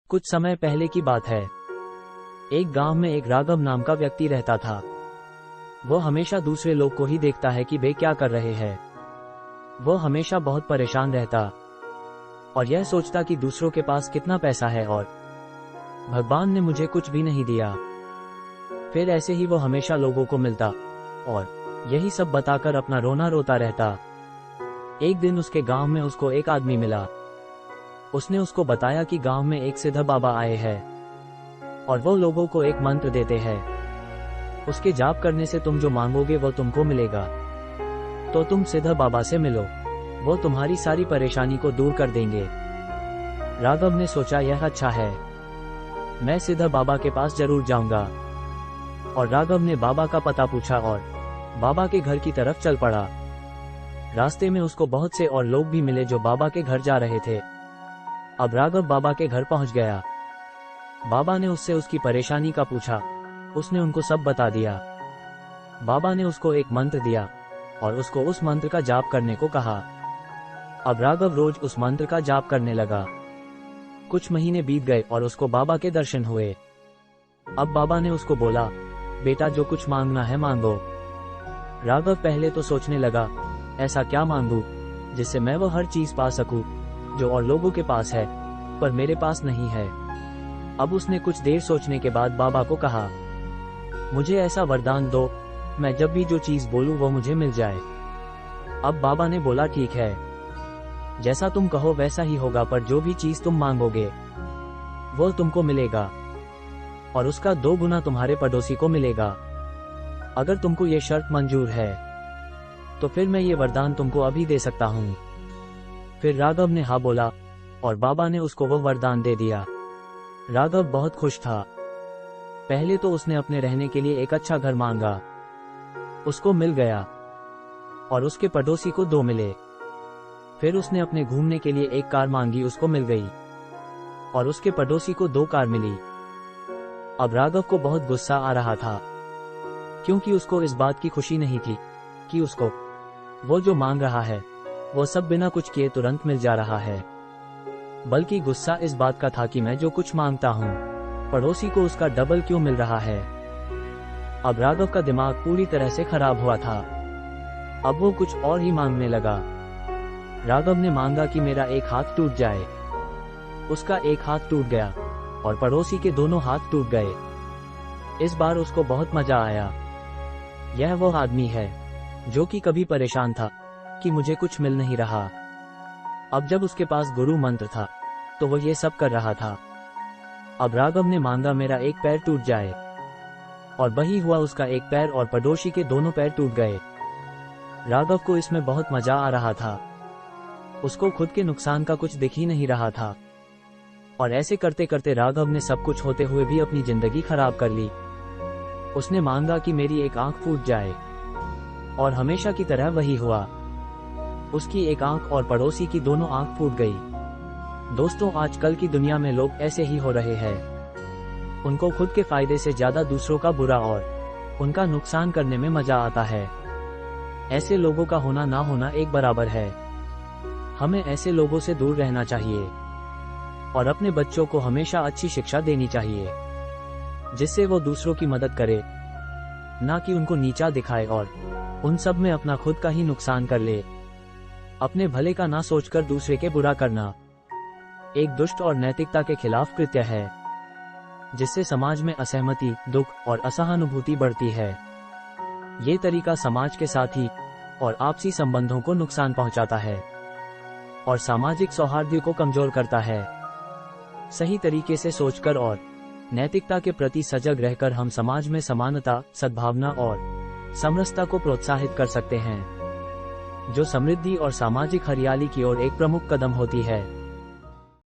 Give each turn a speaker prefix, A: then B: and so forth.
A: कुछ समय पहले की बात है। एक गांव में एक राघव नाम का व्यक्ति रहता था। वो हमेशा दूसरे लोग को ही देखता है कि वे क्या कर रहे हैं। वो हमेशा बहुत परेशान रहता और यह सोचता कि दूसरों के पास कितना पैसा है और भगवान ने मुझे कुछ भी नहीं दिया। फिर ऐसे ही वो हमेशा लोगों को मिलता और यही सब बताकर अपना रोना रोता रहता। एक दिन उसके गांव में उसको एक आदमी मिला। उसने उसको बताया कि गांव में एक सिद्ध बाबा आए हैं और वो लोगों को एक मंत्र देते हैं। उसके जाप करने से तुम जो मांगोगे वो तुमको मिलेगा। तो तुम सिद्ध बाबा से मिलो, वो तुम्हारी सारी परेशानी को दूर कर देंगे। राघव ने सोचा यह अच्छा है, मैं सिद्ध बाबा के पास जरूर जाऊंगा। और राघव ने बाबा का पता पूछा और बाबा के घर की तरफ चल पड़ा। रास्ते में उसको बहुत से और लोग भी मिले जो बाबा के घर जा रहे थे। अब राघव बाबा के घर पहुंच गया। बाबा ने उससे उसकी परेशानी का पूछा। उसने उनको सब बता दिया। बाबा ने उसको एक मंत्र दिया और उसको उस मंत्र का जाप करने को कहा। अब राघव रोज उस मंत्र का जाप करने लगा। कुछ महीने बीत गए और उसको बाबा के दर्शन हुए। अब बाबा ने उसको बोला, बेटा जो कुछ मांगना है मांगो। राघव पहले तो सोचने लगा, ऐसा क्या मांगू जिससे मैं वो हर चीज पा सकूं जो और लोगों के पास है पर मेरे पास नहीं है। अब उसने कुछ देर सोचने के बाद बाबा को कहा, मुझे ऐसा वरदान दो, मैं जब भी जो चीज बोलूं वो मुझे मिल जाए। अब बाबा ने बोला, ठीक है, जैसा तुम कहो वैसा ही होगा, पर जो भी चीज तुम मांगोगे वो तुमको मिलेगा और उसका 2 गुना तुम्हारे पड़ोसी को मिलेगा। अगर तुमको ये शर्त मंजूर है तो फिर मैं ये वरदान तुमको अभी दे सकता हूँ। फिर राघव ने हाँ बोला और बाबा ने उसको वो वरदान दे दिया। राघव बहुत खुश था। पहले तो उसने अपने रहने के लिए एक अच्छा घर मांगा, उसको मिल गया और उसके पड़ोसी को 2 मिले। फिर उसने अपने घूमने के लिए एक कार मांगी, उसको मिल गई और उसके पड़ोसी को 2 कार मिली। अब राघव को बहुत गुस्सा आ रहा था क्योंकि उसको इस बात की खुशी नहीं थी कि उसको वो जो मांग रहा है वो सब बिना कुछ किए तुरंत मिल जा रहा है, बल्कि गुस्सा इस बात का था कि मैं जो कुछ मांगता हूँ पड़ोसी को उसका डबल क्यों मिल रहा है। अब राघव का दिमाग पूरी तरह से खराब हुआ था। अब वो कुछ और ही मांगने लगा। राघव ने मांगा कि मेरा एक हाथ टूट जाए। उसका एक हाथ टूट गया और पड़ोसी के दोनों हाथ टूट गए। इस बार उसको बहुत मजा आया। यह वो आदमी है जो कि कभी परेशान था कि मुझे कुछ मिल नहीं रहा। अब जब उसके पास गुरु मंत्र था तो वो ये सब कर रहा था। अब राघव ने मांगा मेरा एक पैर टूट जाए और वही हुआ, उसका एक पैर और पड़ोसी के दोनों पैर टूट गए। राघव को इसमें बहुत मजा आ रहा था। उसको खुद के नुकसान का कुछ दिख ही नहीं रहा था और ऐसे करते करते राघव ने सब कुछ होते हुए भी अपनी जिंदगी खराब कर ली। उसने मांगा कि मेरी एक आंख फूट जाए और हमेशा की तरह वही हुआ। उसकी एक आंख और पड़ोसी की दोनों आंख फूट गई। दोस्तों, आजकल की दुनिया में लोग ऐसे ही हो रहे हैं। उनको खुद के फायदे से ज्यादा दूसरों का बुरा और उनका नुकसान करने में मजा आता है। ऐसे लोगों का होना ना होना एक बराबर है। हमें ऐसे लोगों से दूर रहना चाहिए और अपने बच्चों को हमेशा अच्छी शिक्षा देनी चाहिए जिससे वो दूसरों की मदद करे, ना कि उनको नीचा दिखाए और उन सब में अपना खुद का ही नुकसान कर ले। अपने भले का ना सोचकर दूसरे के बुरा करना एक दुष्ट और नैतिकता के खिलाफ कृत्य है जिससे समाज में असहमति, दुख और असहानुभूति बढ़ती है। ये तरीका समाज के साथ ही और आपसी संबंधों को नुकसान पहुंचाता है और सामाजिक सौहार्द को कमजोर करता है। सही तरीके से सोचकर और नैतिकता के प्रति सजग रहकर हम समाज में समानता, सद्भावना और समरसता को प्रोत्साहित कर सकते हैं, जो समृद्धि और सामाजिक हरियाली की ओर एक प्रमुख कदम होती है।